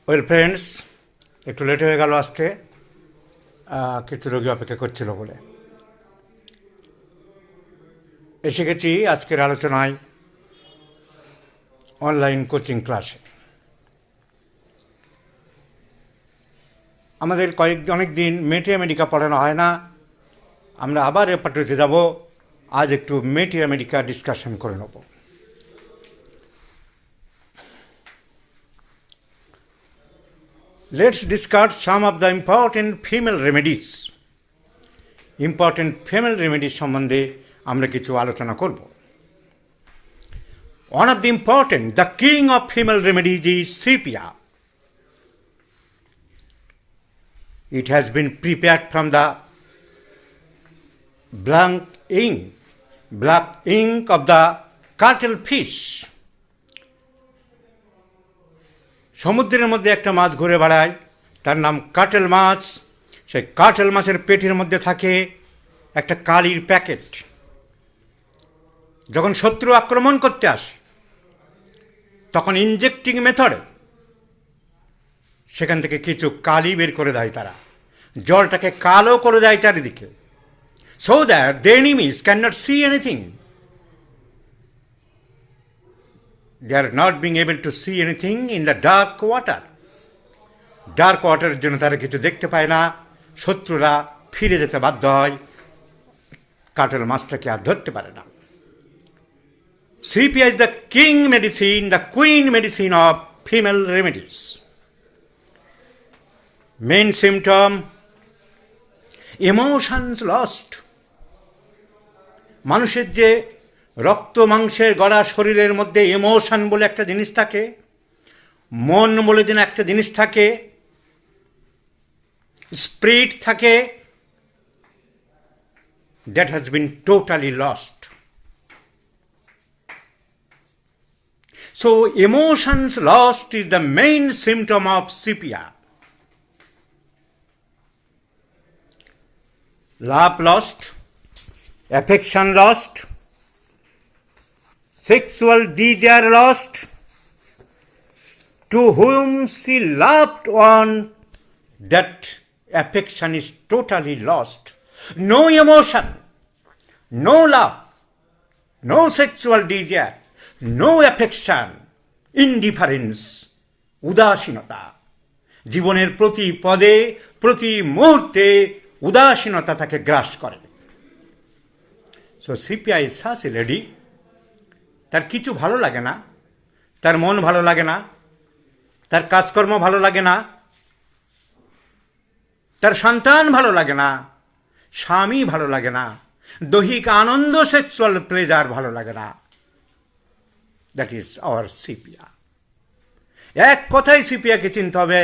Well friends, একটু late হয়ে গেল আজকে, কিছু রোগী অপেক্ষা করছিল বলে। এসে গেছি আজকের আলোচনায় অনলাইন কোচিং ক্লাসে। আমাদের অনেক দিন ম্যাথমেটিকা পড়ানো হয় না, আমরা আবার এ পাঠ্যতে যাব। আজ একটু ম্যাথমেটিকা ডিসকাশন করে নেব। Let's discuss some of the important female remedies. Important female remedies সম্বন্ধে আমরা কিছু আলোচনা করব। One of the important, the king of female remedies is sepia. It has been prepared from the black ink of the cuttlefish. সমুদ্রের মধ্যে একটা মাছ ঘুরে বেড়ায়, তার নাম কাটেল মাছ। সেই কাটেল মাছের পেটের মধ্যে থাকে একটা কালির প্যাকেট। যখন শত্রু আক্রমণ করতে আসে তখন ইনজেক্টিং মেথডে সেখান থেকে কিছু কালি বের করে দেয় তারা, জলটাকে কালো করে দেয় চারিদিকে, so that the enemies can not see anything. They are not being able to see anything in the dark water. Dark ওয়াটারের জন্য তারা কিছু দেখতে পায় না, শত্রুরা ফিরে যেতে বাধ্য হয়, কাটেল মাছটাকে আর ধরতে পারে না। Sepia is the king medicine, the queen medicine of female remedies. Main symptom, emotions lost. মানুষের যে রক্ত মাংসের গড়া শরীরের মধ্যে ইমোশন বলে একটা জিনিস থাকে, মন বলে যেন একটা জিনিস থাকে, স্পিরিট থাকে, that has been totally lost. So emotions lost is the main symptom of sepia. Love lost, affection lost, sexual desire lost, to whom she loved one, that affection is totally lost. No emotion, no love, no sexual desire, no affection, indifference, উদাসীনতা। জীবনের প্রতি পদে প্রতি মুহূর্তে উদাসীনতা তাকে গ্রাস করে। So sepia is such a lady, তার কিছু ভালো লাগে না, তার মন ভালো লাগে না, তার কাজকর্ম ভালো লাগে না, তার সন্তান ভালো লাগে না, স্বামী ভালো লাগে না, দৈহিক আনন্দ সেক্সুয়াল প্লেজার ভালো লাগে না। That is our sepia. এক কথায় সিপিয়াকে চিনতে হবে,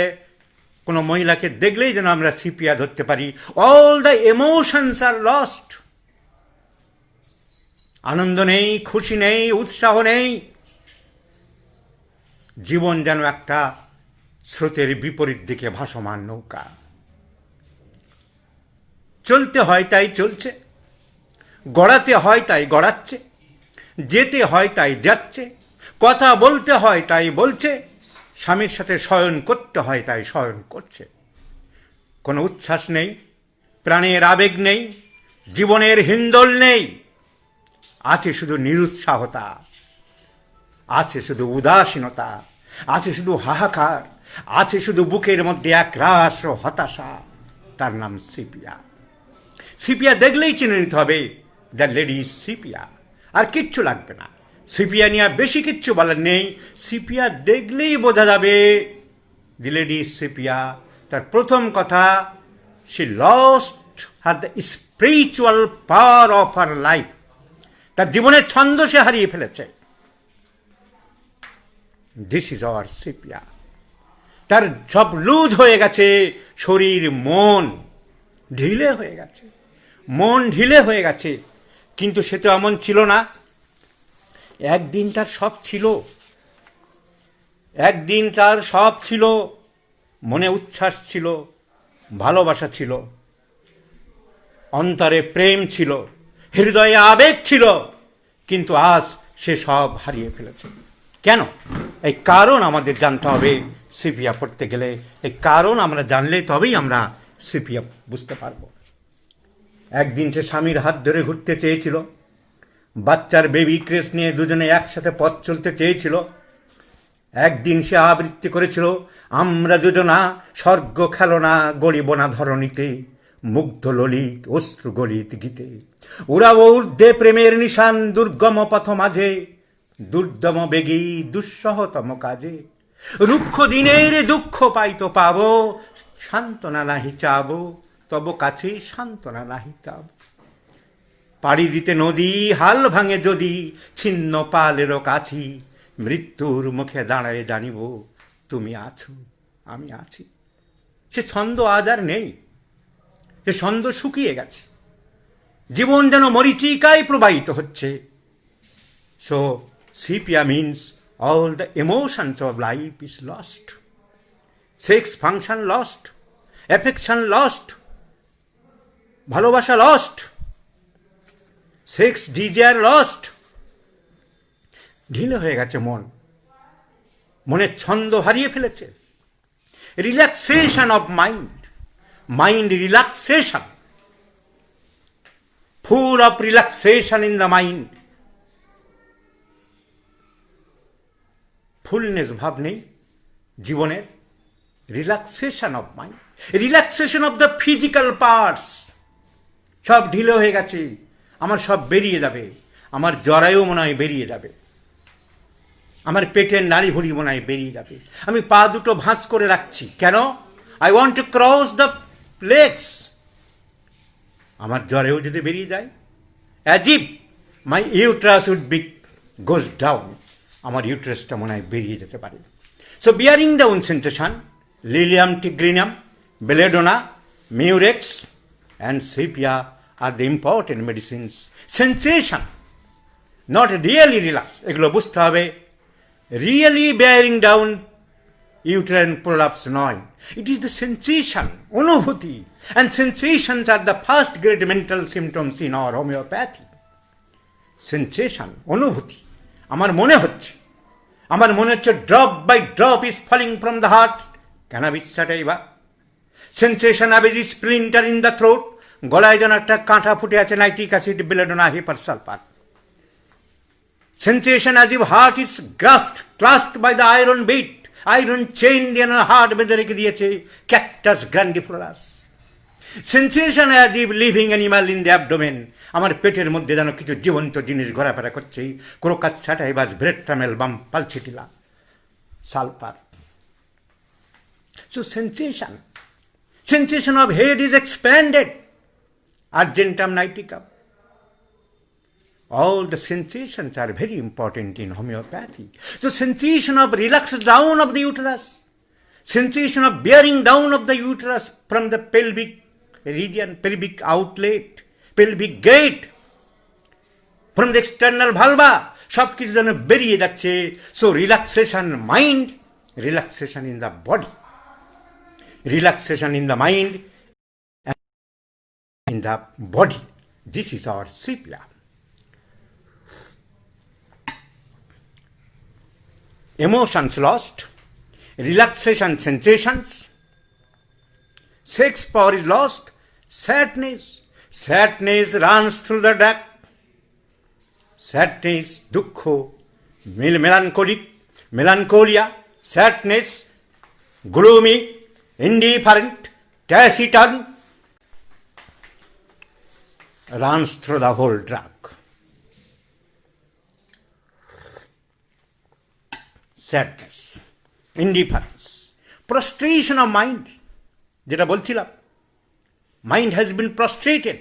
কোনো মহিলাকে দেখলেই যেন আমরা সিপিয়া ধরতে পারি। All the emotions are lost. আনন্দ নেই, খুশি নেই, উৎসাহ নেই, জীবন যেন একটা স্রোতের বিপরীত দিকে ভাসমান নৌকা। চলতে হয় তাই চলছে, গড়াতে হয় তাই গড়াচ্ছে, যেতে হয় তাই যাচ্ছে, কথা বলতে হয় তাই বলছে, স্বামীর সাথে শয়ন করতে হয় তাই শয়ন করছে। কোনো উচ্ছ্বাস নেই, প্রাণের আবেগ নেই, জীবনের হিন্দোল নেই, আছে শুধু নিরুৎসাহতা, আছে শুধু উদাসীনতা, আছে শুধু হাহাকার, আছে শুধু বুকের মধ্যে একরাশ ও হতাশা। তার নাম সিপিয়া। সিপিয়া দেখলেই চিনে নিতে হবে দ্য লেডি সিপিয়া, আর কিচ্ছু লাগবে না। সিপিয়া নিয়ে বেশি কিচ্ছু বলার নেই, সিপিয়া দেখলেই বোঝা যাবে দি লেডি সিপিয়া। তার প্রথম কথা, she lost her the spiritual power of her life. তার জীবনের ছন্দ সে হারিয়ে ফেলেছে। This is our sepia. তার সব লুজ হয়ে গেছে, শরীর মন ঢিলে হয়ে গেছে, মন ঢিলে হয়ে গেছে। কিন্তু সে তো এমন ছিল না। একদিন তার সব ছিল, একদিন তার সব ছিল, মনে উচ্ছ্বাস ছিল, ভালোবাসা ছিল, অন্তরে প্রেম ছিল, হৃদয়ে আবেগ ছিল, কিন্তু আজ সে সব হারিয়ে ফেলেছে। কেন? এই কারণ আমাদের জানতে হবে। সিপিয়া পড়তে গেলে এই কারণ আমরা জানলে তবেই আমরা সিপিয়া বুঝতে পারবো। একদিন সে স্বামীর হাত ধরে ঘুরতে চেয়েছিল, বাচ্চার বেবি ক্রেস নিয়ে দুজনে একসাথে পথ চলতে চেয়েছিল। একদিন সে আবৃত্তি করেছিল, আমরা দুজনা স্বর্গ খেলনা গড়িব না ধরণীতে, মুগ্ধ ললিত অশ্রু গলিত গীতে, উড়াবো ঊর্ধ্বে প্রেমের নিশান দুর্গম পথ মাঝে, দুর্দম বেগী দুঃসহতম কাজে, রুক্ষ দিনের দুঃখ পাইতো পাবো, সান্ত্বনা নাহি চাবো, তব কাছে সান্ত্বনা নাহি চাব। পাড়ি দিতে নদী হাল ভাঙে যদি, ছিন্ন পালেরও কাছি, মৃত্যুর মুখে দাঁড়ায় জানিব তুমি আছো আমি আছি। সে ছন্দ আজ আর নেই, সে ছন্দ শুকিয়ে গেছে, জীবন যেন মরিচিকায় প্রবাহিত হচ্ছে। So sepia means all the emotions of life is lost. Sex function lost, affection lost, ভালোবাসা lost, sex desire lost. ঢিলে হয়ে গেছে মন, মনের ছন্দ হারিয়ে ফেলেছে। Relaxation of mind, mind relaxation, full of relaxation in the mind. Fullness ভাব নেই জীবনের। Relaxation of mind, relaxation of the physical parts, সব ঢিলে হয়ে গেছে। আমার সব বেরিয়ে যাবে, আমার জরায়ু মনে হয় বেরিয়ে যাবে, আমার পেটের নাড়ি ভুড়ি মনে হয় বেরিয়ে যাবে। আমি পা দুটো ভাঁজ করে রাখছি কেন? I want to cross the legs. আমার জরায়ু যদি বেরিয়ে যায়, as if my uterus would be goes down, আমার ইউট্রাসটা মনে হয় বেরিয়ে যেতে পারে। So bearing down sensation, lilium tigrinum, belladonna, murex and sepia are the important medicines. Sensation, not really relax, এগুলো বুঝতে হবে। Really bearing down uterine prolapse নয়, ইট ইজ দ্য সেন্সেশন, অনুভূতি। And sensations are the first grade mental symptoms in our homeopathy. Sensation, অনুভূতি। আমার মনে হচ্ছে, আমার মনে হচ্ছে drop by drop is falling from the heart. কেন বিশ্বাটাই বা? Sensation as is splinter in the throat, গলায় যেন একটা কাঁটা ফুটে আছে, nitric acid, belladonna, hepar sulphur. Sensation as if heart is clasped by the iron beat, iron chain দিয়ে হার্ট বেঁধে রেখে দিয়েছে, cactus grandiflorus. Sensation as if living animal in the abdomen, আমার পেটের মধ্যে যেন কিছু জীবন্ত জিনিস ঘোরাফেরা করছে, ক্রোকাস স্যাটাইভাস, ব্রেট্রামেল, বাম pulsatilla, sulphur. So sensation of head is expanded, argentum niticum. All the sensations are very important in homeopathy. The sensation of relaxed down of the uterus, sensation of bearing down of the uterus from the pelvic region, pelvic outlet, pelvic gate, from the external vulva, সব কিছু যেন বেরিয়ে যাচ্ছে। So relaxation mind, relaxation in the body, relaxation in the mind, in the body. This is our sepia. Emotions lost, relaxation sensations, sex power is lost, sadness runs through the duct, sadness, dukkho, melancholia, sadness, gloomy, indifferent, taciturn, runs through the whole duct. Sadness, indifference, prostration of mind, যেটা বলছিলাম, mind has been prostrated,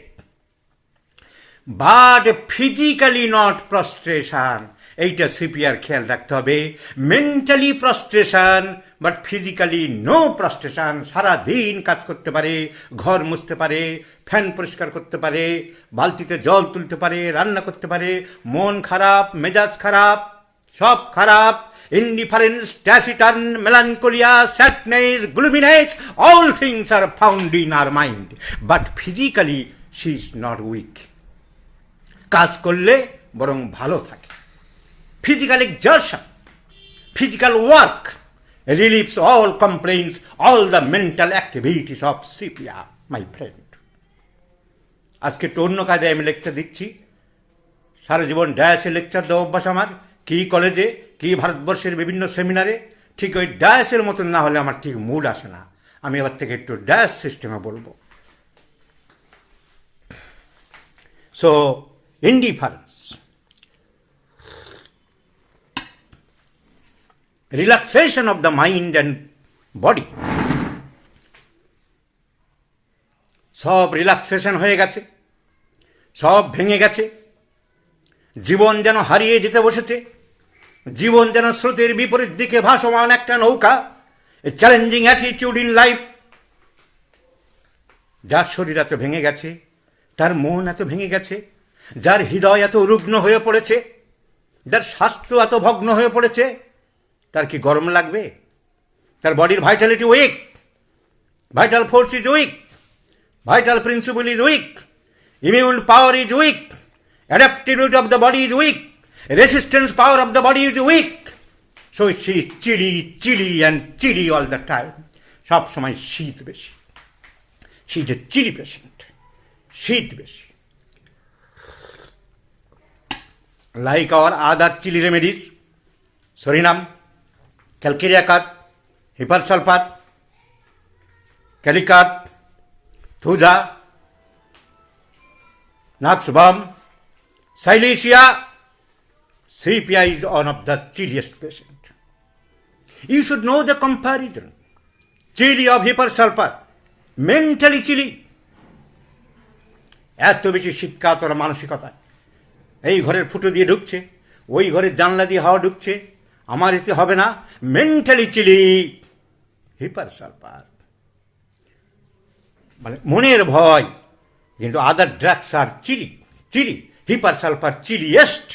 but physically not prostration. এইটা CPR খেয়াল রাখতে হবে। Mentally prostration, but physically no prostration. সারাদিন কাজ করতে পারে, ঘর মুছতে পারে, ফ্যান পরিষ্কার করতে পারে, বালতিতে জল তুলতে পারে, রান্না করতে পারে, মন খারাপ, মেজাজ খারাপ, সব খারাপ, indifference, taciturn, melancholia, sadness, gloominess, all things are found in our mind. But physically she is not weak. কাজ করলে বরং ভালো থাকে। Physical exertion, physical work relieves all complaints, all the mental activities of CPR, my friend. আজকে একটু অন্য কায়দায় আমি লেকচার দিচ্ছি। সারা জীবন ডায়াসে লেকচার দেওয়া অভ্যাস আমার, কি কলেজে, কি ভারতবর্ষের বিভিন্ন সেমিনারে। ঠিক ওই ডায়াসের মতন না হলে আমার ঠিক মুড আসে না। আমি এবার থেকে একটু ডায়াস সিস্টেমে বলবো। So indifference, relaxation of the mind and body, সব রিল্যাক্সেশন হয়ে গেছে, সব ভেঙে গেছে। জীবন যেন হারিয়ে যেতে বসেছে, জীবন যেন স্রোতের বিপরীত দিকে ভাসমান একটা নৌকা। এ চ্যালেঞ্জিং অ্যাটিটিউড ইন লাইফ। যার শরীর এত ভেঙে গেছে, তার মন এত ভেঙে গেছে, যার হৃদয় এত রুগ্ন হয়ে পড়েছে, যার স্বাস্থ্য এত ভগ্ন হয়ে পড়েছে, তার কি গরম লাগবে? তার বডির vitality weak, vital force is weak, vital principle is weak, immune power is weak, adaptability of the body is weak, resistance power of the body is weak. So she is chilly and chilly all the time. সব সময় শীত বেশি। She is a chilly patient. শীত বেশি। Like our other chilly remedies, Surinam, Calcarea carp, Hypersulfur, Calicarp, Thuja, Naxbam, Silesia, CPI is one of the chilliest patient. You should know the comparison. Chilly of hypersulfur, mentally chilly. এত বেশি শীতকাতর মানসিকতা। এই ঘরের ফুটো দিয়ে ঢুকছে, ওই ঘরের জানলা দিয়ে হাওয়া ঢুকছে, আমার এতে হবে না। মেন্টালি চিলি, হিপারসালফার, মানে মনের ভয়। কিন্তু আদার ড্রাগস আর চিলি, হিপারসালফার চিলিয়েস্ট।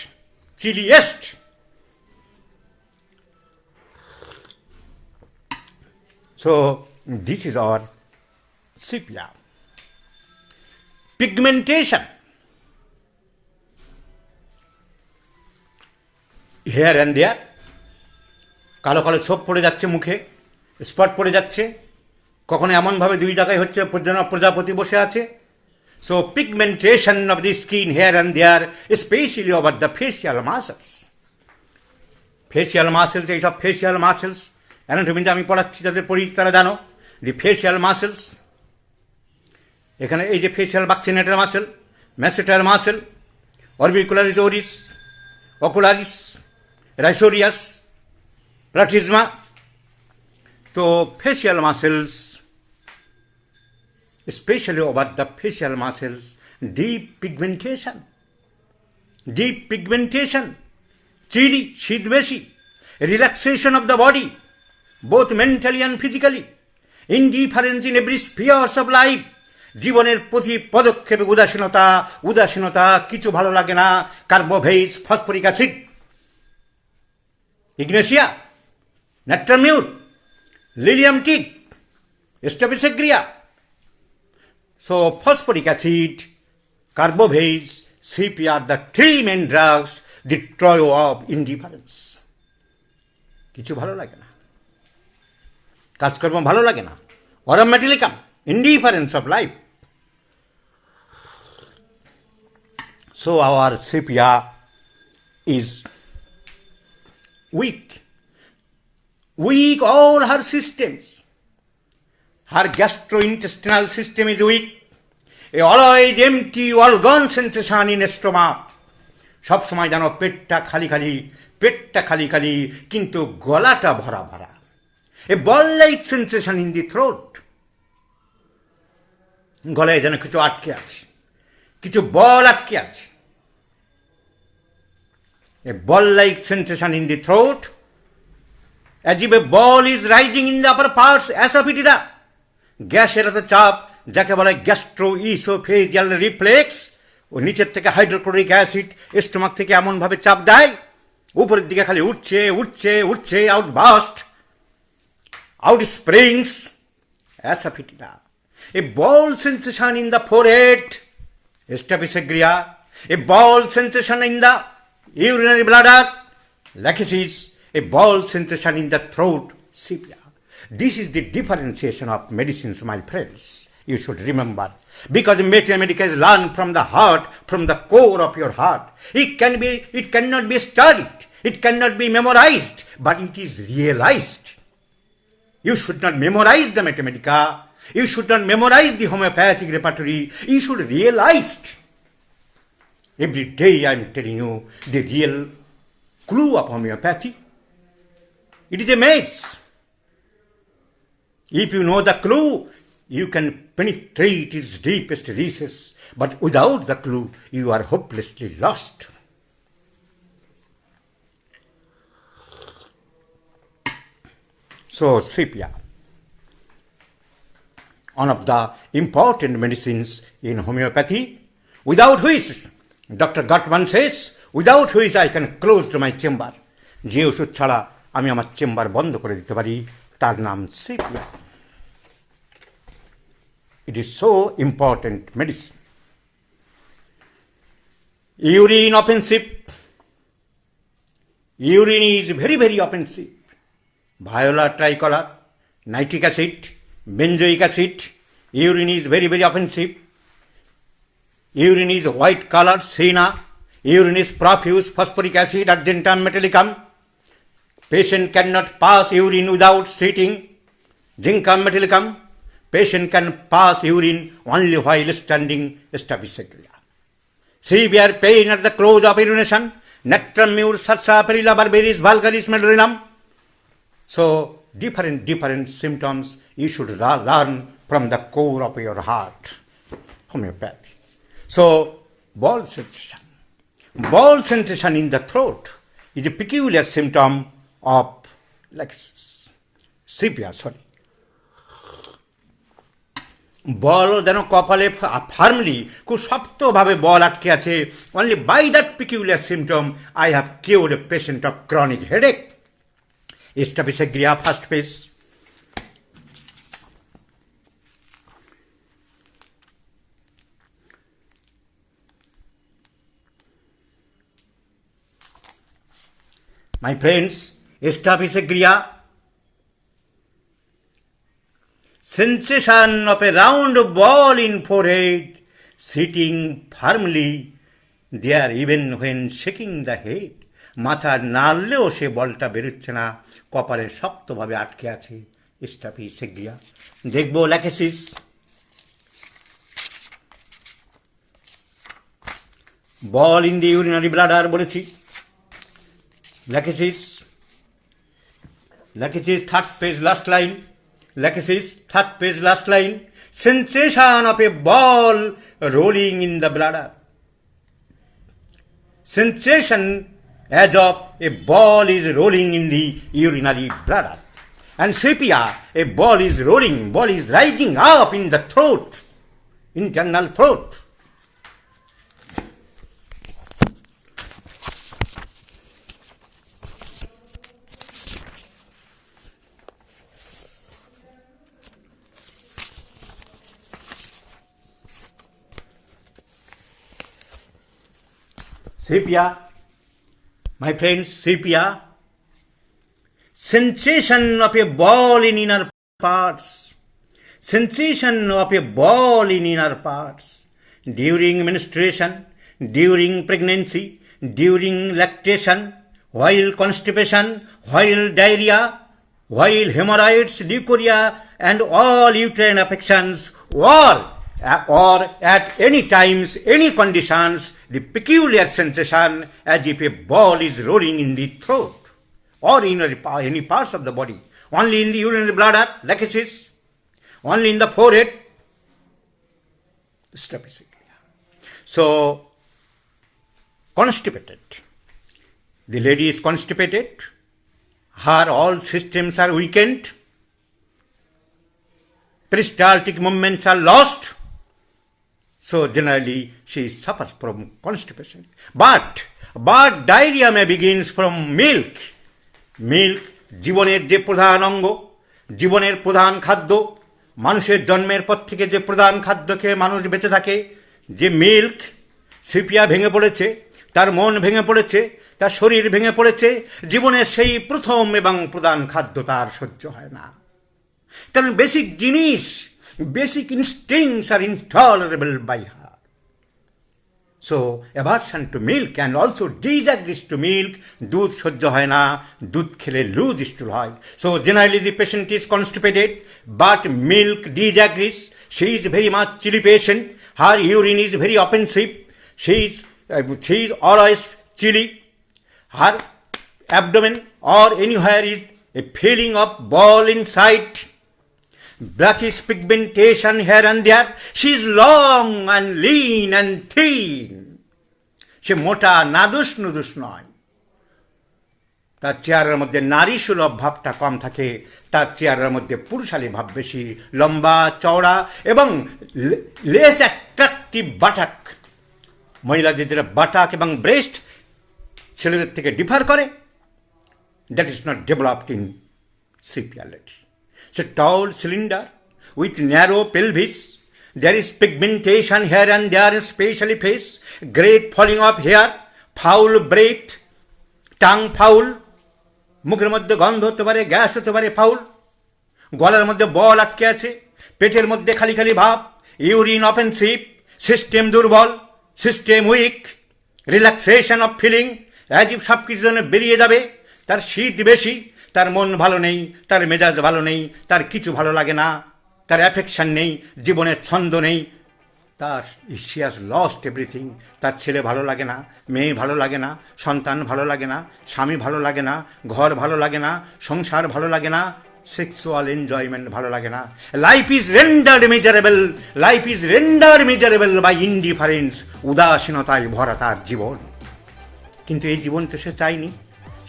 So this is our CPR. Pigmentation, here and there, কালো কালো ছোপ পড়ে যাচ্ছে মুখে, স্পট পড়ে যাচ্ছে, কখনো এমনভাবে দুই জায়গায় হচ্ছে প্রজাপতি বসে আছে। So pigmentation of the skin here and there, specially over the facial muscles. এইসব ফেসিয়াল মাসেলস অ্যানাটমিতে আমি পড়াচ্ছি, যাদের পড়ি তারা জানো। দি ফেসিয়াল মাসেলস, এখানে এই যে facial buccinator muscle, masseter muscle, orbicularis oris, ocularis, risorius, platysma. তো facial muscles, especially over the facial muscles, deep pigmentation, chilly, শীত বেশি, relaxation of the body, both mentally and physically, indifference in every spheres of life, জীবনের প্রতি পদক্ষেপে উদাসীনতা, কিছু ভালো লাগে না। Carbo veg, phosphoric acid, ignatia, natrum mur, lilium tig, staphysagria. So phosphoric acid, carbohydrates, CP are the three main drugs, the trio of indifference. কিছু ভালো লাগে না, কাজকর্ম ভালো লাগে না, automatically come indifference of life. So our CPR is weak, all her systems. Her gastrointestinal system is weak. A always empty organ sensation in stomach. সব সময় যেন পেটটা খালি, কিন্তু গলাটা ভরা। A ball like sensation in the throat. গলায় যেন কিছু আটকে আছে, কিছু বল আটকে আছে। A ball like sensation in the throat, as if a ball is rising in the upper parts, asafoetida. গ্যাসের এত চাপ, যাকে বলে গ্যাস্ট্রো ইসোফেজিয়াল রিফ্লেক্স, ও নিচের থেকে হাইড্রোক্লোরিক অ্যাসিড স্টোমাক থেকে এমনভাবে চাপ দেয়, উপরের দিকে খালি উঠছে, out springs asafoetida. A ball sensation in the forehead, staphysagria. A ball sensation in the urinary bladder, lachesis. A ball sensation in the throat, sepia. This is the differentiation of medicines, my friends. You should remember. Because Medica is learned from the heart, from the core of your heart. It cannot be studied. It cannot be memorized, but it is realized. You should not memorize the Mathematica. You should not memorize the homeopathic repertory. You should realize it. Every day I am telling you the real clue of homeopathy. It is a maze. If you know the clue, you can penetrate its deepest recess. But without the clue, you are hopelessly lost. So, sepia, one of the important medicines in homeopathy, without which, Dr. Gottman says, without which I can close my chamber. যে ওষুধ ছাড়া আমি আমার chamber বন্ধ করে দিতে পারি, তার নাম sepia. It is so important medicine. Urine offensive. Urine is very, very offensive. Viola tricolor, nitric acid, benzoic acid. Urine is very, very offensive. Urine is white color, sienna. Urine is profuse phosphoric acid, argentum metallicum. Patient cannot pass urine without sitting. Zincum metallicum. Patient can pass urine only while standing, staphysagria. Severe pain at the close of urination. Nectrum mur sarsa perilla barbaris vulgaris medullum. So, different symptoms you should learn from the core of your heart. Homeopathy. So, ball sensation. Ball sensation in the throat is a peculiar symptom of sepia, বল যেন কপালে firmly খুব শক্তভাবে ball আটকে আছে. Only by that peculiar symptom I have cured a patient of chronic headache. Staphysagria first page. My friends, staphysagria, sensation of a round ball in forehead, sitting firmly there even when shaking the head. মাথা নাড়লেও সে বলটা বেরোচ্ছে না, কপালে শক্তভাবে আটকে আছে. Staphysagria. দেখব lachesis. Ball in the urinary bladder বলেছি. Lachesis. Third page last line. Lachesis, third page last line. Sensation of a ball rolling in the bladder. Sensation as of a ball is rolling in the urinary bladder. And sepia, a ball is rolling, ball is rising up in the throat, internal throat. Sepia, my friends, sepia, sensation of a ball in inner parts, sensation of a ball in inner parts, during menstruation, during pregnancy, during lactation, while constipation, while diarrhea, while hemorrhoids, leukorrhea, and all uterine affections, or at any times, any conditions, the peculiar sensation as if a ball is rolling in the throat or in any parts of the body. Only in the urinary bladder, lachesis. Only in the forehead, staphysagria. So, constipated. The lady is constipated. Her all systems are weakened. Peristaltic movements are lost. So generally she suffers from constipation. But diarrhea may begins from milk. Milk, জীবনের যে প্রধান অঙ্গ, জীবনের প্রধান খাদ্য, মানুষের জন্মের পর থেকে যে প্রধান খাদ্য খেয়ে মানুষ বেঁচে থাকে, যে মিল্ক. সিপিয়া ভেঙে পড়েছে, তার মন ভেঙে পড়েছে, তার শরীর ভেঙে পড়েছে, জীবনের সেই প্রথম এবং প্রধান খাদ্য তার সহ্য হয় না। কারণ বেসিক জিনিস, basic instincts are intolerable by her. So, aversion to milk and also disagrees to milk, দুধ সহ্য হয় না, দুধ খেলে লুজ স্টুল হয়। So, generally the patient is constipated, but milk disagrees. She is very much chilly patient. Her urine is very offensive. She is always chilly. Her abdomen or anywhere is a feeling of ball inside. Blackish pigmentation here and there. She is long and lean and thin. সে মোটা নাদুস নুদুস নয়। তার চেহারার মধ্যে নারী সুলভ ভাবটা কম থাকে, তার চেহারার মধ্যে পুরুষালী ভাব বেশি, লম্বা চওড়া এবং লেস অ্যাট্রাকটিভ বাটাক। মহিলাদের যেটা বাটাক এবং ব্রেস্ট ছেলেদের থেকে ডিফার করে, that is not developed in সিপিয়ালিটি। It's a tall cylinder with narrow pelvis. There is pigmentation here and there, especially face. Great falling of hair, foul breath, tongue foul. মুখের মধ্যে গন্ধ হতে পারে, গ্যাস হতে পারে, ফাউল। গলার মধ্যে বল আটকে আছে, পেটের মধ্যে খালি খালি ভাব, ইউরিন অফেন্সিভ, সিস্টেম দুর্বল, system weak, relaxation of feeling, as if সব কিছু যেন বেরিয়ে যাবে। তার শীত বেশি, তার মন ভালো নেই, তার মেজাজ ভালো নেই, তার কিছু ভালো লাগে না, তার অ্যাফেকশান নেই, জীবনের ছন্দ নেই, তার শি হ্যাজ লস্ট এভরিথিং। তার ছেলে ভালো লাগে না, মেয়ে ভালো লাগে না, সন্তান ভালো লাগে না, স্বামী ভালো লাগে না, ঘর ভালো লাগে না, সংসার ভালো লাগে না, সেক্সুয়াল এনজয়মেন্ট ভালো লাগে না। Life is rendered miserable, life is rendered miserable by indifference. উদাসীনতায় ভরা তার জীবন। কিন্তু এই জীবন তো সে চায়নি।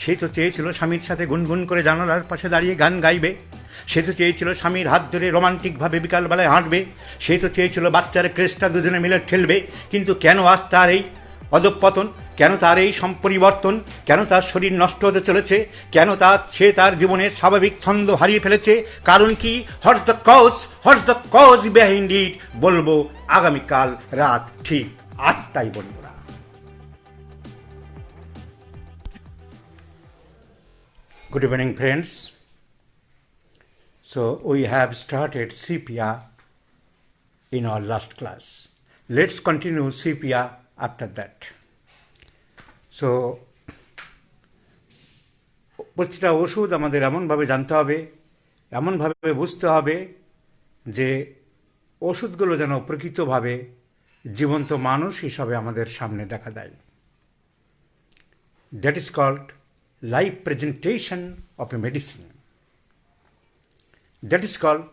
সে তো চেয়েছিল স্বামীর সাথে গুনগুন করে জানালার পাশে দাঁড়িয়ে গান গাইবে। সে তো চেয়েছিল স্বামীর হাত ধরে রোমান্টিকভাবে বিকালবেলায় হাঁটবে। সে তো চেয়েছিল বাচ্চার ক্রেস্টটা দুজনে মিলে ঠেলবে। কিন্তু কেন আজ তার এই অধঃপতন? কেন তার এই পরিবর্তন? কেন তার শরীর নষ্ট হতে চলেছে? কেন সে তার জীবনের স্বাভাবিক ছন্দ হারিয়ে ফেলেছে? কারণ কি? What's the cause, what's the cause behind it? বলবো আগামীকাল রাত ঠিক 8টায় বন্ধুরা। Good evening, friends. So we have started sepia in our last class. Let's continue sepia after that. So প্রতিটা ওষুধ আমাদের এমনভাবে জানতে হবে, এমনভাবে বুঝতে হবে যে ওষুধগুলো যেন প্রকৃতভাবে জীবন্ত মানুষ হিসাবে আমাদের সামনে দেখা দেয়। That is called live presentation of a medicine. That is called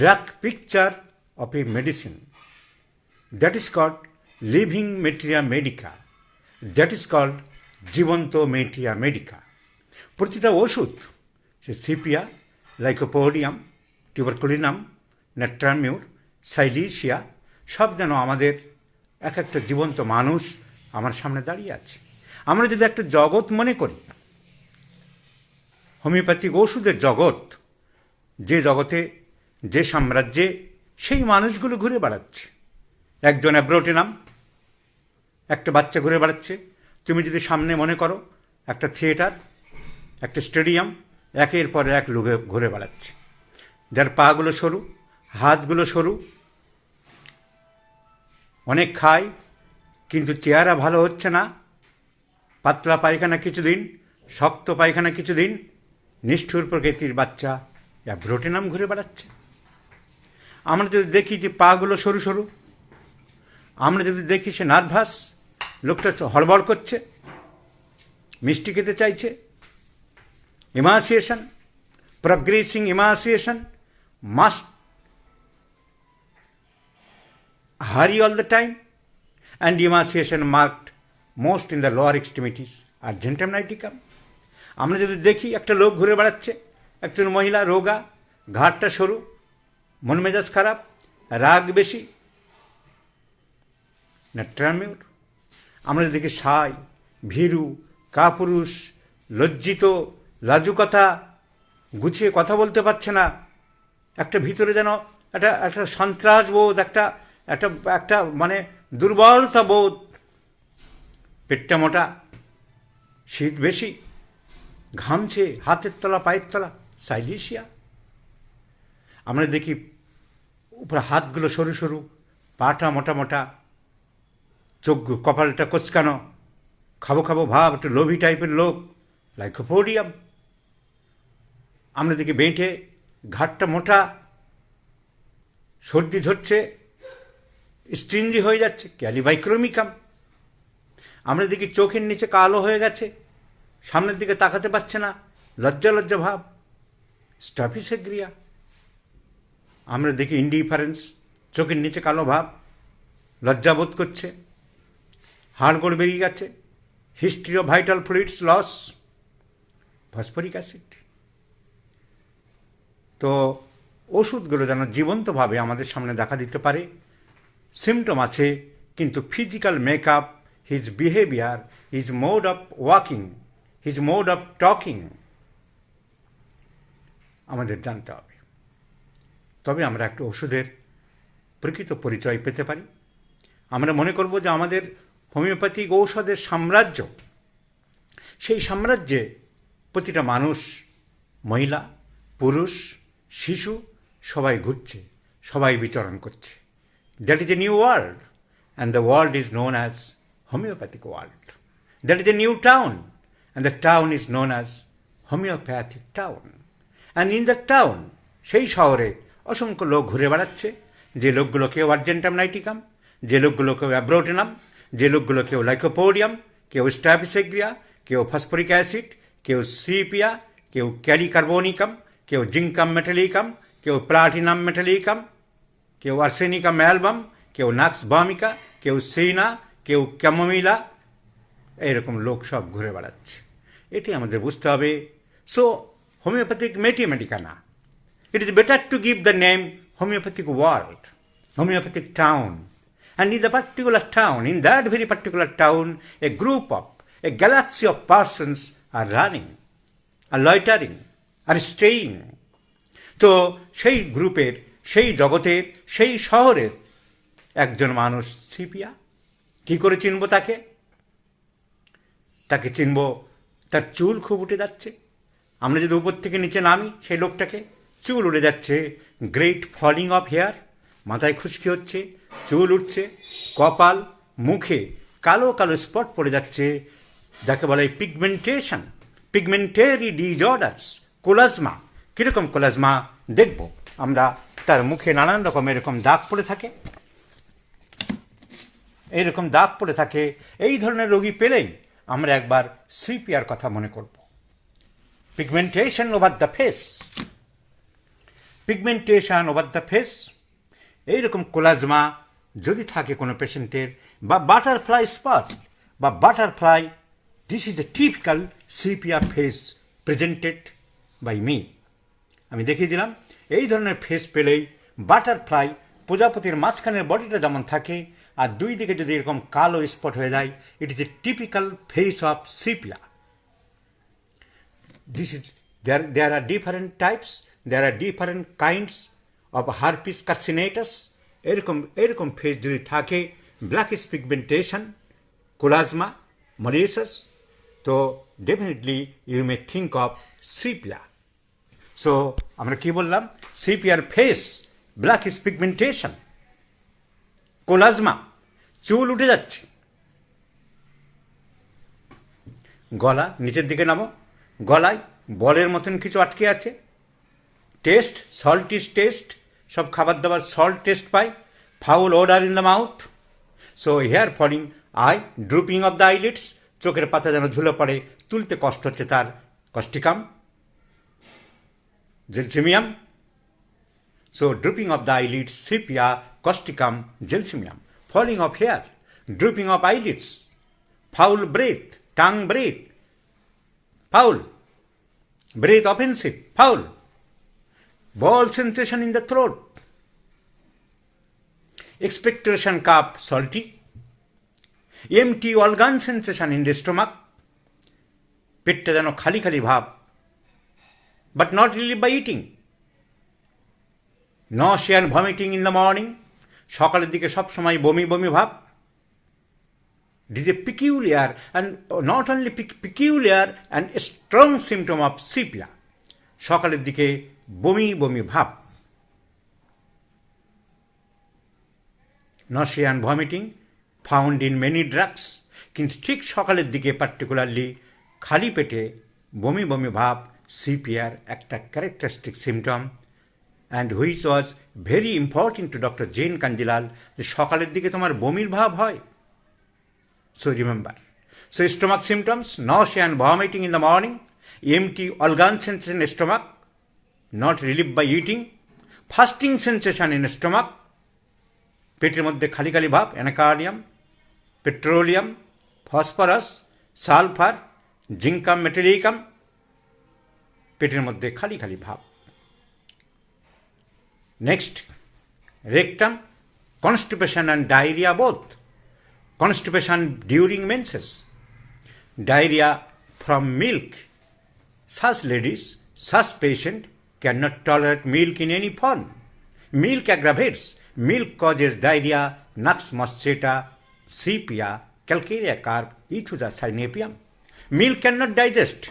drug picture of a medicine. That is called living materia medica. That is called জীবন্ত materia medica. প্রতিটা ওষুধ, সে সিপিয়া, লাইকোপোডিয়াম, টিউবারকুলিনাম, নেট্রামিউর, সাইলিশিয়া, সব যেন আমাদের এক একটা জীবন্ত মানুষ আমার সামনে দাঁড়িয়ে আছে। আমরা যদি একটা জগৎ মনে করি, হোমিওপ্যাথিক ওষুধের জগৎ, যে জগতে, যে সাম্রাজ্যে সেই মানুষগুলো ঘুরে বেড়াচ্ছে। একজন অ্যাব্রোটেনাম, একটা বাচ্চা ঘুরে বেড়াচ্ছে। তুমি যদি সামনে মনে করো একটা থিয়েটার, একটা স্টেডিয়াম, একের পর এক লোক ঘুরে বেড়াচ্ছে, যার পাগুলো সরু, হাতগুলো সরু, অনেক খায় কিন্তু চেহারা ভালো হচ্ছে না, পাতলা পায়খানা কিছুদিন, শক্ত পায়খানা কিছুদিন, নিষ্ঠুর প্রকৃতির বাচ্চা অ্যাব্রোটেনাম ঘুরে বেড়াচ্ছে। আমরা যদি দেখি যে পাগুলো সরু সরু, আমরা যদি দেখি সে নার্ভাস, লোকটা হড়বড় করছে, মিষ্টি খেতে চাইছে, emaciation, progressing emaciation must hurry all the time, and emaciation marked most in the lower extremities are argentum niticum. আমরা যদি দেখি একটা লোক ঘুরে বেড়াচ্ছে, একজন মহিলা রোগা, ঘাড়টা সরু, মন মেজাজ খারাপ, রাগ বেশি, নেট্রামিউর। আমরা যদি দেখি সাই, ভীরু, কাপুরুষ, লজ্জিত, লাজুকতা, গুছিয়ে কথা বলতে পারছে না, একটা ভিতরে যেন একটা একটা সন্ত্রাস বোধ, একটা একটা একটা মানে দুর্বলতা বোধ, পেটটা মোটা, শীত বেশি, ঘামছে হাতের তলা পায়ের তলা, সাইলেশিয়া। আমরা দেখি উপরে হাতগুলো সরু সরু, পাটা মোটা মোটা, চোখ কপালটা কোচকানো, খাবো খাবো ভাব, একটু লোভী টাইপের লোক, লাইকোপোডিয়াম। আমরা দেখি বেঁটে, ঘাটটা মোটা, সর্দি ঝরছে, স্ট্রিঞ্জি হয়ে যাচ্ছে, ক্যালিবাইক্রোমিকাম। আমরা দেখি চোখের নিচে কালো হয়ে গেছে, সামনের দিকে তাকাতে পারছে না, লজ্জা লজ্জা ভাব, স্টাফিসেগ্রিয়া। আমরা দেখি ইনডিফারেন্স, চোখের নিচে কালো ভাব, লজ্জাবোধ করছে, হাড়গোড় বেরিয়ে গেছে, history of vital fluids loss, phosphoric acid. তো ওষুধগুলো যেন জীবন্তভাবে আমাদের সামনে দেখা দিতে পারে। সিমটম আছে, কিন্তু physical makeup, his behaviour, his mode of walking, his mode of talking আমাদের জানতে হবে। তবে আমরা একটা ওষুধের প্রকৃত পরিচয় পেতে পারি। আমরা মনে করব যে আমাদের হোমিওপ্যাথিক ঔষধের সাম্রাজ্য, সেই সাম্রাজ্যে প্রতিটা মানুষ, মহিলা, পুরুষ, শিশু সবাই ঘুরছে, সবাই বিচরণ করছে। That is a new world, and the world is known as homeopathic world. That is a new town, and the town is known as homeopathic town. And in the town, সেই শহরে অসংখ্য লোক ঘুরে বেড়াচ্ছে, যে লোকগুলো কেউ আর্জেন্টাম নাইটিকাম, যে লোকগুলো কেউ অ্যাব্রোটেনাম, যে লোকগুলো কেউ লাইকোপোডিয়াম, কেউ স্ট্যাফিসেগ্রিয়া, কেউ ফসফরিক অ্যাসিড, কেউ সিপিয়া, কেউ ক্যারিকার্বোনিকাম, কেউ জিঙ্কাম মেটালিকাম, কেউ প্লাটিনাম মেটালিকাম, কেউ আর্সেনিকাম অ্যালবাম, কেউ নাক্স বামিকা, কেউ সেইনা, কেউ ক্যামোমিলা, এইরকম লোক সব ঘুরে বেড়াচ্ছে। এটি আমাদের বুঝতে হবে। সো হোমিওপ্যাথিক মেটিমেটিকা না, it is better to give the name homeopathic world, homeopathic town. And in the particular town, in that very particular town, a group of, a galaxy of persons are running, are loitering, are staying. তো সেই গ্রুপের, সেই জগতের, সেই শহরের একজন মানুষ sepia. কী করে চিনব তাকে? তাকে চিনব, তার চুল খুব উঠে যাচ্ছে। আমরা যদি উপর থেকে নিচে নামি, সেই লোকটাকে চুল উড়ে যাচ্ছে, গ্রেট ফলিং অফ হেয়ার, মাথায় খুশকি হচ্ছে, চুল উঠছে, কপাল, মুখে কালো কালো স্পট পড়ে যাচ্ছে, যাকে বলে পিগমেন্টেশন, পিগমেন্টারি ডিজঅর্ডার্স, কোলাজমা। কীরকম কোলাজমা দেখব আমরা? তার মুখে নানান রকম এরকম দাগ পড়ে থাকে, এইরকম দাগ পড়ে থাকে। এই ধরনের রোগী পেলেই আমরা একবার সিপিআর কথা মনে করব। Pigmentation over the face, pigmentation over the face, এইরকম কোলাজমা যদি থাকে কোনো পেশেন্টের, বা বাটারফ্লাই স্পট বা butterfly, this is a typical CPR face presented by me. আমি দেখিয়ে দিলাম। এই ধরনের ফেস পেলেই, বাটারফ্লাই প্রজাপতির মাঝখানের বডিটা যেমন থাকে, আর দুই দিকে যদি এরকম কালো স্পট হয়ে যায়, it is a typical face of CPR. This is there are different types, there are different kinds of herpes carcinatus. এরকম ফেস যদি থাকে, ব্ল্যাকিশ পিগমেন্টেশন, কোলাজমা, মলিসাস, তো definitely you may think of CPR. So আমরা কি বললাম? CPR face, blackish pigmentation, chloasma, চুল উঠে যাচ্ছে, গলা নিচের দিকে নামো, গলায় বলের মতন কিছু আটকে আছে, টেস্ট, সল্টিস টেস্ট, সব খাবার দাবার সল্ট টেস্ট পাই, foul odour in the mouth. So hair falling, eye drooping of the eyelids, চোখের পাতা যেন ঝুলে পড়ে, তুলতে কষ্ট হচ্ছে তার, causticum, gelsemium. So drooping of the eyelids, sepia, causticum, gelsemium, falling of hair, drooping of eyelids, foul breath, tongue breath, foul, breath offensive, foul, ball sensation in the throat, expectoration cough, salty, empty organ sensation in the stomach, পেটটা যেন খালি খালি ভাব, but not really by eating, nausea and vomiting in the morning, সকালের দিকে সব সময় বমি বমি ভাব, It is a peculiar and not only peculiar and a strong symptom of sepia. সকালের দিকে বমি বমি ভাব, nausea and vomiting found in many drugs, কিন্তু ঠিক সকালের দিকে পার্টিকুলারলি খালি পেটে বমি বমি ভাব সিপিআর একটা characteristic symptom, and which was very important to doctor J N Kanjilal, যে সকালের দিকে তোমার বমির ভাব হয়। So remember, so stomach symptoms, nausea and vomiting in the morning, empty organ sensation in stomach, not relieved by eating, fasting sensation in stomach, পেটের মধ্যে খালি খালি ভাব, anacardium, petroleum, phosphorus, sulphur, zincum metallicum, পেটের মধ্যে খালি খালি ভাব। Next, rectum, constipation and diarrhoea both, constipation during menses, diarrhea from milk. Such ladies, such patient cannot tolerate milk in any form. Milk aggravates. Milk causes diarrhea, nux moscata, sepia, calcarea carp, Ethusa synepium. Milk cannot digest.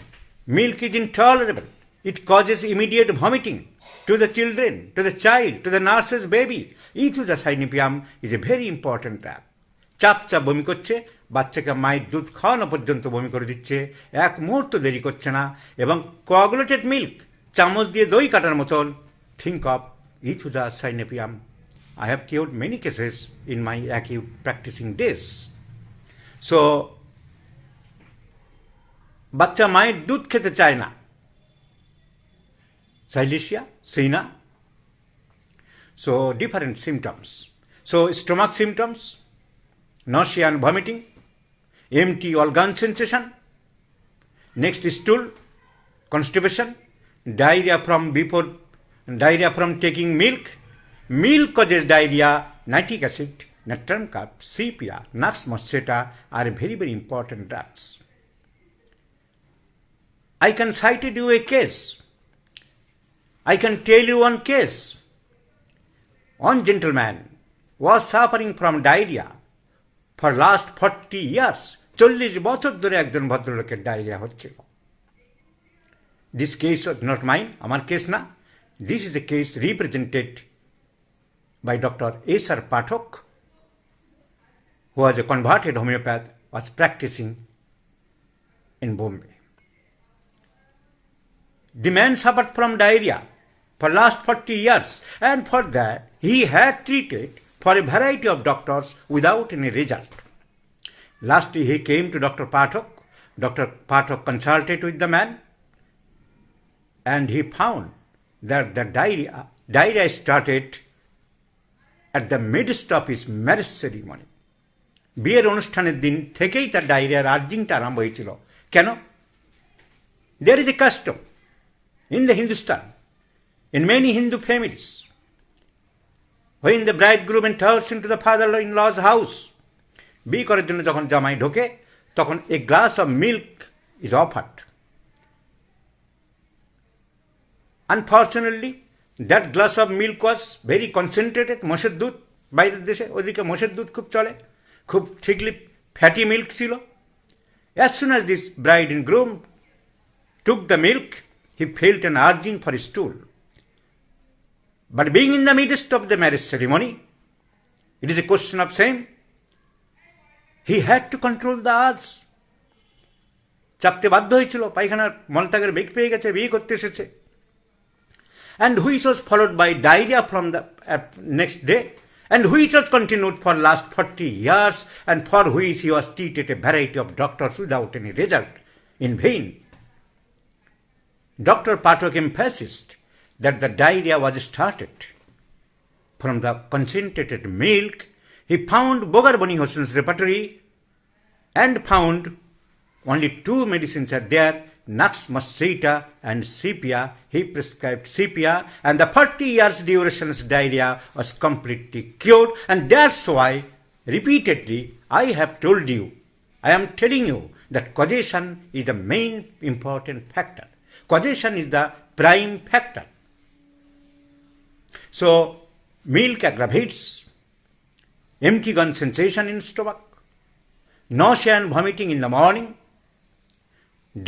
Milk is intolerable. It causes immediate vomiting to the children, to the child, to the nurse's baby. Ethusa synepium is a very important trap. চাপ চাপ বমি করছে, বাচ্চাকে মায়ের দুধ খাওয়ানো পর্যন্ত বমি করে দিচ্ছে, এক মুহূর্ত দেরি করছে না, এবং কোয়াগুলেটেড মিল্ক, চামচ দিয়ে দই কাটার মতন। Think of aethusa cynapium. I have cured many cases in my acute practising days. So বাচ্চা মায়ের দুধ খেতে চায় না, silicea, cina. So different symptoms. So stomach symptoms, nausea and vomiting, empty organ sensation. Next, stool, constipation, diarrhea from taking milk. Milk causes diarrhea, nitric acid, natrium carb, sepia, nux moscata are very, very important drugs. I can cite you a case. I can tell you one case. One gentleman was suffering from diarrhea for last 40 years. 40 বছর ধরে একজন ভদ্রলোকের diarrhoea হচ্ছিল। This case was not mine, আমার case না। This is a case represented by Dr. S.R. Pathak, who was a converted homeopath, was practicing in Bombay. The man suffered from diarrhea for last 40 years, and for that he had treated for a variety of doctors without any result. Lastly, he came to Dr. Pathak. Dr. Pathak consulted with the man, and he found that the diarrhea started at the midst of his marriage ceremony. বিয়ের অনুষ্ঠানের দিন থেকেই তার ডায়রিয়ার আর্জিংটা আরম্ভ হয়েছিল। কেন? There is a custom in the Hindustan, in many Hindu families, when the bridegroom enters into the father-in-law's house, বিয়ে করার জন্য যখন জামাই ঢোকে, তখন a glass of milk is offered. Unfortunately, that glass of milk was very concentrated. মোষের দুধ, বাইরের দেশে ওদিকে মোষের দুধ খুব চলে, খুব ঠিকলি ফ্যাটি মিল্ক ছিল। As soon as this bride and groom took the milk, he felt an urging for his stool. But being in the midst of the marriage ceremony, it is a question of shame. He had to control the urge. চাপতে বাধ্য হয়েছিল, পায়খানার মলত্যাগের বেগ পেয়ে গেছে, বিয়ে করতে এসেছে। And which was followed by diarrhea from the next day, and which was continued for last 40 years, and for which he was treated a variety of doctors without any result, in vain. Dr. Pathak emphasized that the diarrhea was started from the concentrated milk. He found Bogar Bani Hossain's repertory and found only two medicines are there, nux moscata and sepia. He prescribed sepia, and the 40 years duration's diarrhea was completely cured. And that's why, repeatedly, I have told you, I am telling you that causation is the main important factor. Causation is the prime factor. So, milk aggravates empty gun sensation in stomach, nausea and vomiting in the morning,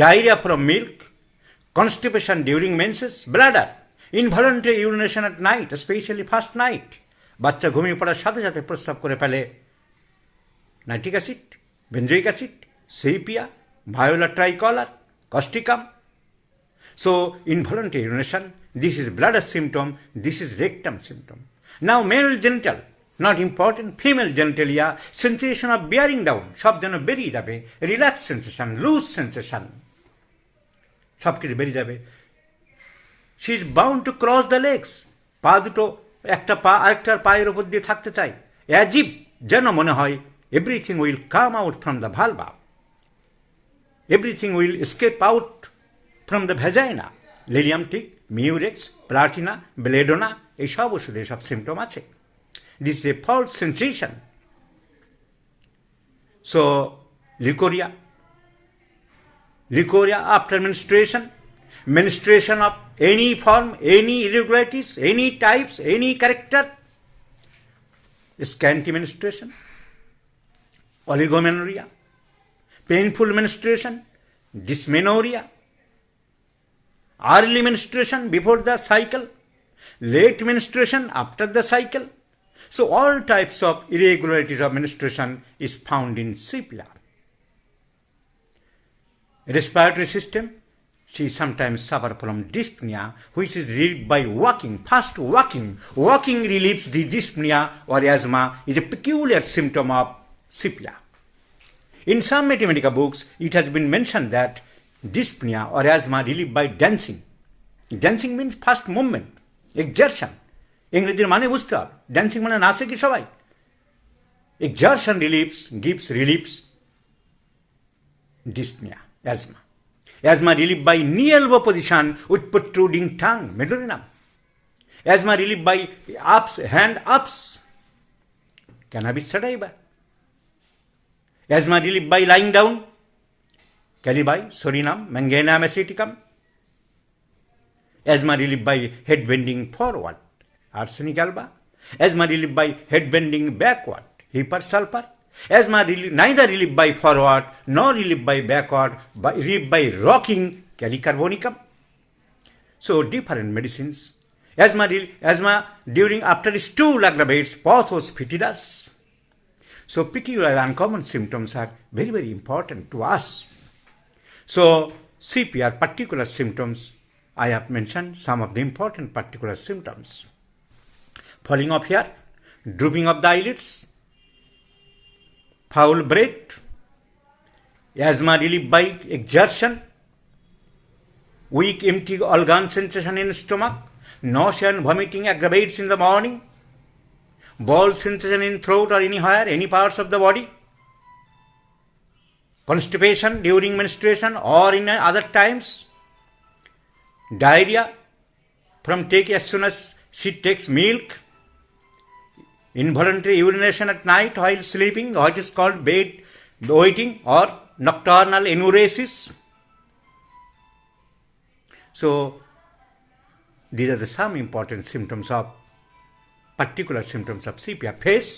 diarrhea from milk, constipation during menses, bladder, involuntary urination at night, especially first night, বাচ্চা ঘুমিয়ে পড়ার সাথে সাথে প্রস্রাব করে ফেলে, nitric acid, benzoic acid, sepia, viola tricolor, causticum. So involuntary urination, this is bladder symptom, this is rectum symptom. Now male genital, not important, female genitalia, sensation of bearing down, সব যেন বেরিয়ে যাবে, রিল্যাক্স সেন্সেশন, লুজ সেন্সেশন, সব কিছু বেরিয়ে যাবে. She is bound to cross the legs, পা দুটো একটা পা আরেকটার পায়ের ওপর দিয়ে থাকতে চাই, অ্যাজিভ, যেন মনে হয় everything will come out from the vulva, everything will escape out from the vagina. Lilium tig, murex, platina, belladonna, এই সব ওষুধে সব সিমটম আছে. This is a false sensation. So leucorrhoea, leucorrhoea after menstruation, menstruation of any form, any irregularities, any types, any character, scanty menstruation, oligomenorrhea, painful menstruation, dysmenorrhea, early menstruation before the cycle, late menstruation after the cycle. So all types of irregularities of menstruation is found in sepia. Respiratory system, she sometimes suffer from dyspnea, which is relieved by walking, fast walking. Walking relieves the dyspnea or asthma, is a peculiar symptom of sepia. In some mathematical books, it has been mentioned that dyspnea or asthma relieved by dancing. Dancing means fast movement, exertion. ইংরেজির মানে বুঝতে হবে, dancing মানে নাচে কি সবাই? exertion gives reliefs dyspnea, asthma. Asthma relieved by knee elbow position with protruding tongue, medullarium. Asthma relieved by ups, hand ups, cannabis sativa. Asthma relieved by lying down, calibi, sorinum, manganum aceticum. Asthma relieved by head bending forward, arsenic alba. Asthma relieved by head bending backward, hypersulfur. Asthma neither relieved by forward nor relieved by backward, but relieved by rocking, calicarbonicum. So different medicines. Asthma during after stool aggravates, pothos fetidus. So peculiar uncommon symptoms are very, very important to us. So CPR particular symptoms, I have mentioned some of the important particular symptoms. Falling of hair, drooping of the eyelids, foul breath, asthma relieved by exertion, weak empty organ sensation in stomach, nausea and vomiting aggravates in the morning, ball sensation in throat or anywhere, any parts of the body, constipation during menstruation or in other times, diarrhea from take as soon as she takes milk, involuntary urination at night while sleeping, what is called bed waiting or nocturnal enuresis. So these are the some important symptoms of particular symptoms of sepia. Face,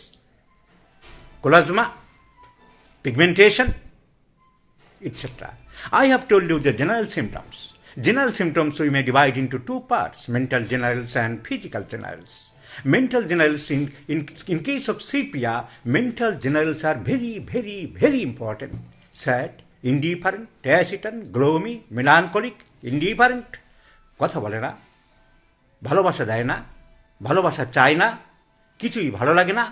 chloasma, pigmentation, etc. I have told you the general symptoms. General symptoms we may divide into two parts, mental generals and physical generals. Mental generals, in case of sepia, mental generals are very, very, very important. Sad, indifferent, taciturn, gloomy, melancholic, indifferent, কথা বলে না, ভালোবাসা দেয় না, ভালোবাসা চায় না, কিছুই ভালো লাগে না.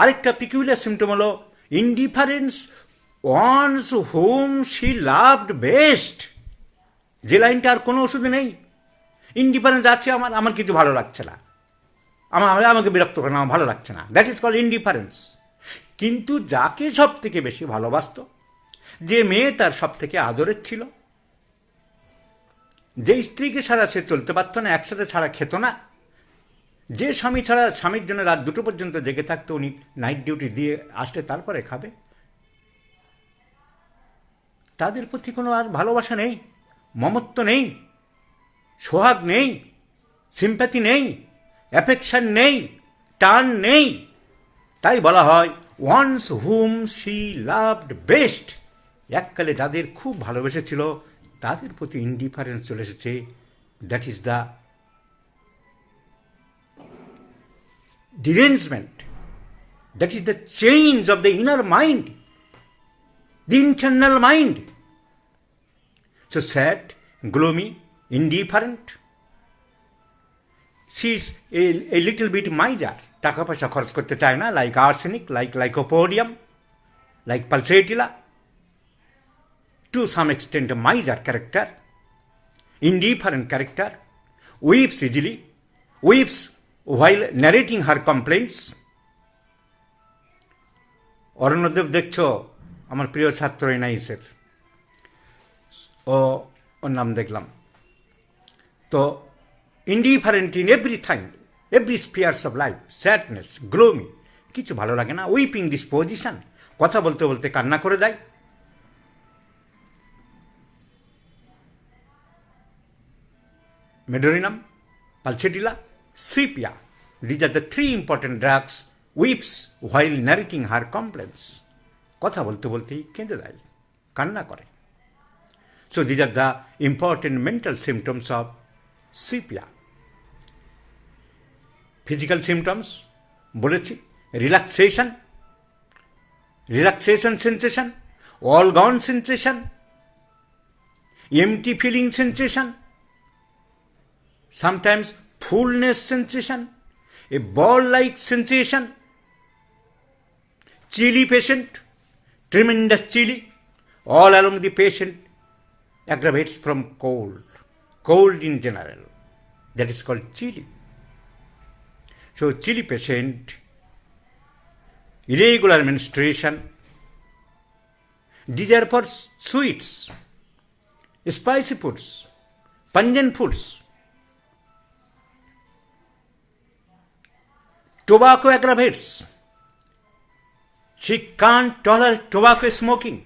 আরেকটা peculiar symptom হলো indifference ones whom she loved best. যে লাইনটা আর কোনো ওষুধে নেই. ইন্ডিফারেন্স আছে আমার কিছু ভালো লাগছে না, আমাকে বিরক্ত করে না, আমার ভালো লাগছে না, দ্যাট ইজ কল্ড ইন্ডিফারেন্স. কিন্তু যাকে সব থেকে বেশি ভালোবাসত, যে মেয়ে তার সব থেকে আদরের ছিল, যে স্ত্রীকে ছাড়া সে চলতে পারত না, একসাথে ছাড়া খেত না, যে স্বামী ছাড়া স্বামীর জন্য রাত 2টো পর্যন্ত জেগে থাকতো, উনি নাইট ডিউটি দিয়ে আসলে তারপরে খাবে, তাদের প্রতি কোনো আর ভালোবাসা নেই, মমত্ব নেই, সোহাগ নেই, সিম্প্যাথি নেই, অ্যাফেকশন নেই, টান নেই. তাই বলা হয় ones whom she loved best, এককালে যাদের খুব ভালোবেসেছিল তাদের প্রতি ইনডিফারেন্স চলে এসেছে। That is the derangement, that is the change of the inner mind, the internal mind. So sad, gloomy, indifferent. She is a little bit miser. টাকা পয়সা খরচ করতে চায় না, like arsenic, like lycopodium, like pulsatilla. To some extent a miser character, indifferent character, weeps easily, weeps while narrating her complaints. Aranyadev দেখছো, আমার প্রিয় ছাত্র এনআইএসের, ওর নাম দেখলাম তো, indifferent in everything, every spheres of life, sadness, gloomy, কিছু ভালো লাগে না, উইপিং ডিসপোজিশন, কথা বলতে বলতে কান্না করে দেয়। Medorrhinum, pulsatilla, sepia, these are the three important drugs. Weeps while narrating her complaints, কথা বলতে বলতেই কেঁদে দেয়, কান্না করে। So these are the important mental symptoms of sepia. Physical symptoms বলেছি, relaxation, sensation, all gone sensation, empty feeling sensation, sometimes fullness sensation, a ball-like sensation, chilly patient, tremendous chilly, all along the patient aggravates from cold in general, that is called chilly. So chilly patient, irregular menstruation, desire for sweets, spicy foods, pungent foods, tobacco aggravates. She can't tolerate tobacco smoking.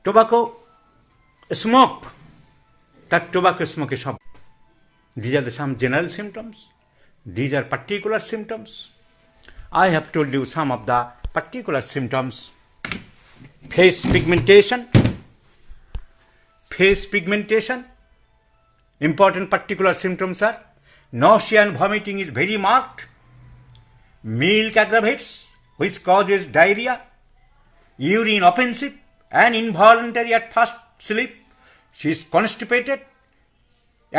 Tobacco smoke. That tobacco smoke is. These are some general symptoms. These are particular symptoms. I have told you some of the particular symptoms. Face pigmentation. Face pigmentation. Important particular symptoms are nausea and vomiting is very marked. Milk aggravates, which causes diarrhea. Urine offensive and involuntary at first sleep. She is constipated.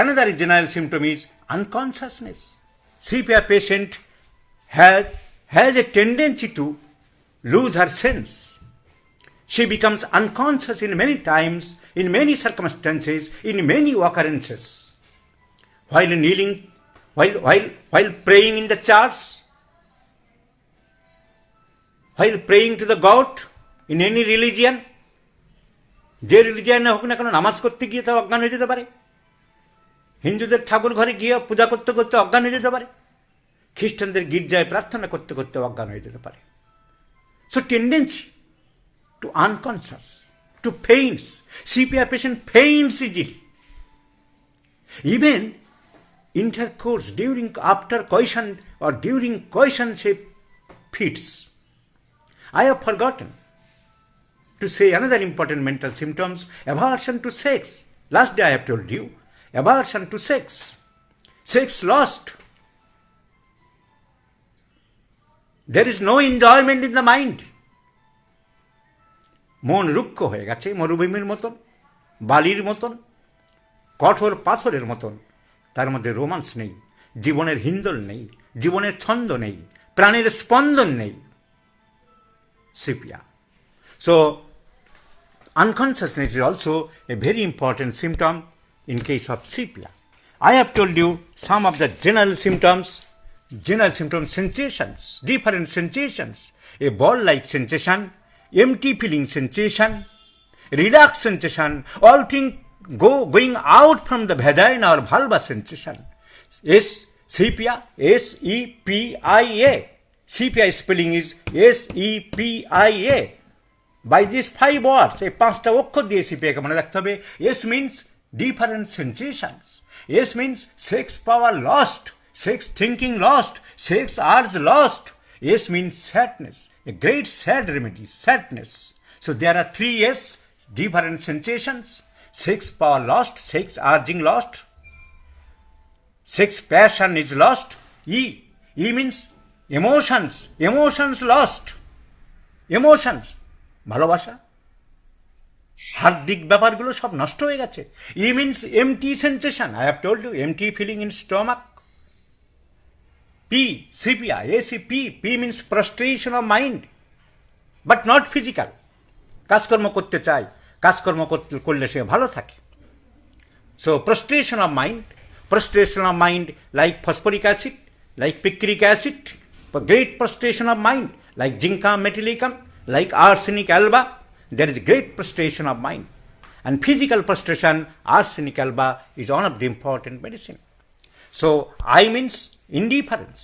Another general symptom is unconsciousness. Sepia patient has a tendency to lose her sense. She becomes unconscious in many times, in many circumstances, in many occurrences. While kneeling, while praying in the church, while praying to the God in any religion, যে রিলিজিয়ানে হোক না কেন, নামাজ করতে গিয়ে তাও অজ্ঞান হয়ে যেতে পারে। হিন্দুদের ঠাকুর ঘরে গিয়ে পূজা করতে করতে অজ্ঞান হয়ে যেতে পারে। খ্রিস্টানদের গির্জায় প্রার্থনা করতে করতে অজ্ঞান হয়ে যেতে পারে। So tendency to unconscious, to faints. CPR patient faints easily. Even intercourse after coition or during coition she fits. I have forgotten to say another important mental symptoms, aversion to sex. Last day I have told you, aversion to sex. Sex lost. There is no enjoyment in the mind. মন রুক্ষ হয়ে গেছে, মরুভূমির মতন, বালির মতন, কঠোর পাথরের মতন। তার মধ্যে রোমান্স নেই, জীবনের হিন্দোল নেই, জীবনের ছন্দ নেই, প্রাণের স্পন্দন নেই। Sepia. So unconsciousness is also a very important symptom in case of sepia. I have told you some of the general symptoms, sensations, different sensations, a ball-like sensation, empty feeling sensation, relaxed sensation, all things going out from the vagina or vulva sensation. Sepia, S-E-P-I-A. Sepia spelling is S-E-P-I-A. By these 5 words, এই 5টা অক্ষর দিয়ে সিপিয়াকে মনে রাখতে হবে। S means different sensations. S means sex power lost, sex thinking lost, sex urge lost, S means sadness, a great sad remedy, sadness. So there are 3 S, different sensations. Sex power lost, sex urging lost, sex passion is lost. E means emotions, emotions lost, emotions, ভালোবাসা, হার্দিক ব্যাপারগুলো সব নষ্ট হয়ে গেছে. E means empty sensation, I have told you, empty feeling in stomach. P, sepia, SEP, P means prostration of mind, but not physical. কাজকর্ম করতে চাই, কাজকর্ম করলে সে ভালো থাকে. So prostration of mind like phosphoric acid, like picric acid, great prostration of mind like zincum metallicum, like arsenic alba. There is great prostration of mind. And physical prostration, arsenic alba, is one of the important medicine. So, I means indifference.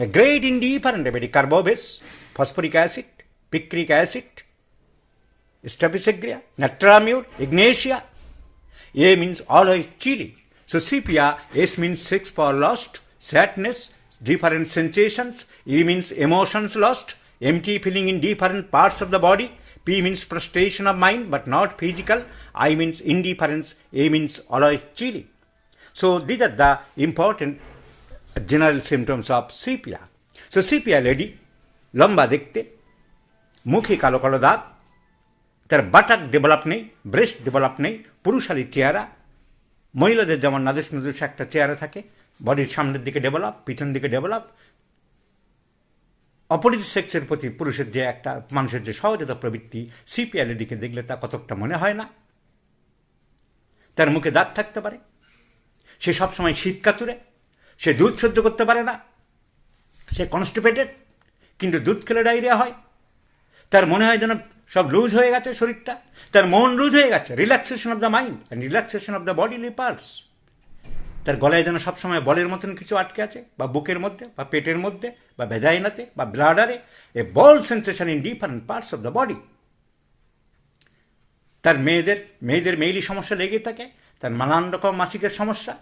A great indifferent remedy, carbobase, phosphoric acid, picric acid, Staphysagra, Natramur, Ignatia. A means always chilly. So, sepia, S means sex power lost, sadness, different sensations. E means emotions lost, empty feeling in different parts of the body. P means prostration of mind but not physical. I means indifference. A means always chilly. So these are the important general symptoms of sepia. So sepia lady, লম্বা দেখতে, মুখে কালো কালো দাগ, তার buttock develop নেই, breast develop নেই, পুরুষালী চেহারা, মহিলাদের যেমন নাদুস নাদুস একটা চেহারা থাকে, বডির সামনের দিকে ডেভেলপ, পিছন দিকে ডেভেলপ. অপোজিট সেক্সের প্রতি পুরুষের যে একটা মানুষের যে সহজতা প্রবৃত্তি, সিপিয়া লেডিকে দেখলে তা কতকটা মনে হয় না. তার মুখে দাগ থাকতে পারে, সে সবসময় শীত কাতুরে, সে দুধ সহ্য করতে পারে না, সে কনস্টিপেটেড, কিন্তু দুধ খেলে ডায়রিয়া হয়. তার মনে হয় যেন সব লুজ হয়ে গেছে শরীরটা, তার মন লুজ হয়ে গেছে. Relaxation of the mind and relaxation of the bodily parts. তার গলায় যেন সবসময় বলের মতন কিছু আটকে আছে, বা বুকের মধ্যে, বা পেটের মধ্যে, বা ভেজাইনাতে, বা ব্লাডারে. A ball sensation in different parts of the body. তার মেয়েদের মেইলি সমস্যা লেগে থাকে, তার নানান রকম মাসিকের সমস্যা.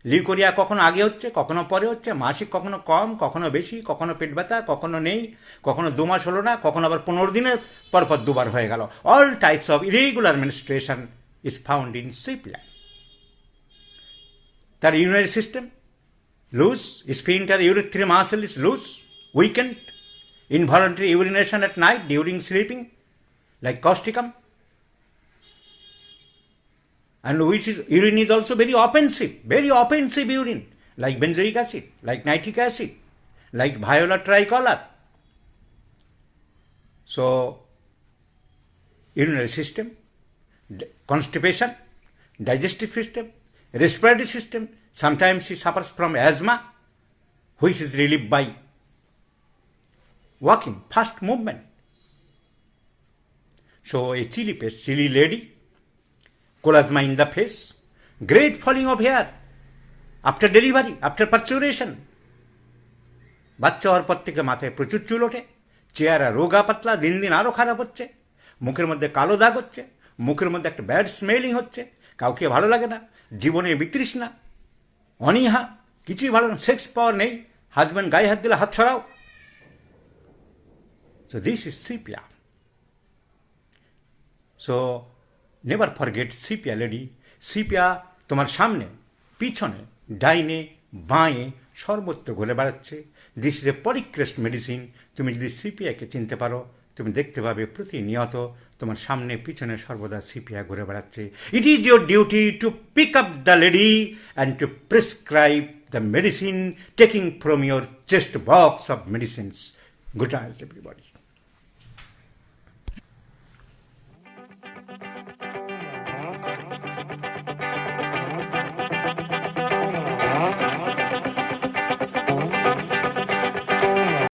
লিউকোরিয়া কখনো আগে হচ্ছে, কখনো পরে হচ্ছে, মাসিক কখনো কম, কখনো বেশি, কখনো পেট ব্যথা, কখনো নেই, কখনো 2 মাস হলো না, কখনো আবার 15 দিনের পর 2বার হয়ে গেল. All types of irregular menstruation is found in sepia. তার urinary system loose, sphincter urethrae muscle is loose, weakened, involuntary urination at night during sleeping, like causticum. And which is, urine is also very offensive urine, like benzoic acid, like nitric acid, like viola tricolor. So, urinary system, constipation, digestive system, respiratory system. Sometimes he suffers from asthma, which is relieved by walking, fast movement. So a chilly lady, colasma in the face, great falling of hair after delivery, after parturition. বাচ্চা হওয়ার পর থেকে মাথায় প্রচুর চুল ওঠে, চেহারা রোগা পাতলা, দিন দিন আরও খারাপ হচ্ছে, মুখের মধ্যে কালো দাগ হচ্ছে, মুখের মধ্যে একটা ব্যাড স্মেলিং হচ্ছে, কাউকে ভালো লাগে না, জীবনে বিতৃষ্ণা, অনীহা, কিছুই ভালো না, সেক্স পাওয়ার নেই, হাজব্যান্ড গায়ে হাত দিলে হাত ছড়াও. So this is sepia. So never forget sepia lady. Sepia তোমার সামনে, পিছনে, ডাইনে, বাঁয়ে সর্বত্র ঘুরে বেড়াচ্ছে. This is a polycrest medicine. তুমি যদি সিপিয়াকে চিনতে পারো, তুমি দেখতে পাবে প্রতিনিয়ত তোমার সামনে পিছনে সর্বদা সিপিয়া ঘুরে বেড়াচ্ছে. It is your duty to pick up the lady and to prescribe the medicine taking from your chest box of medicines. Good night, everybody.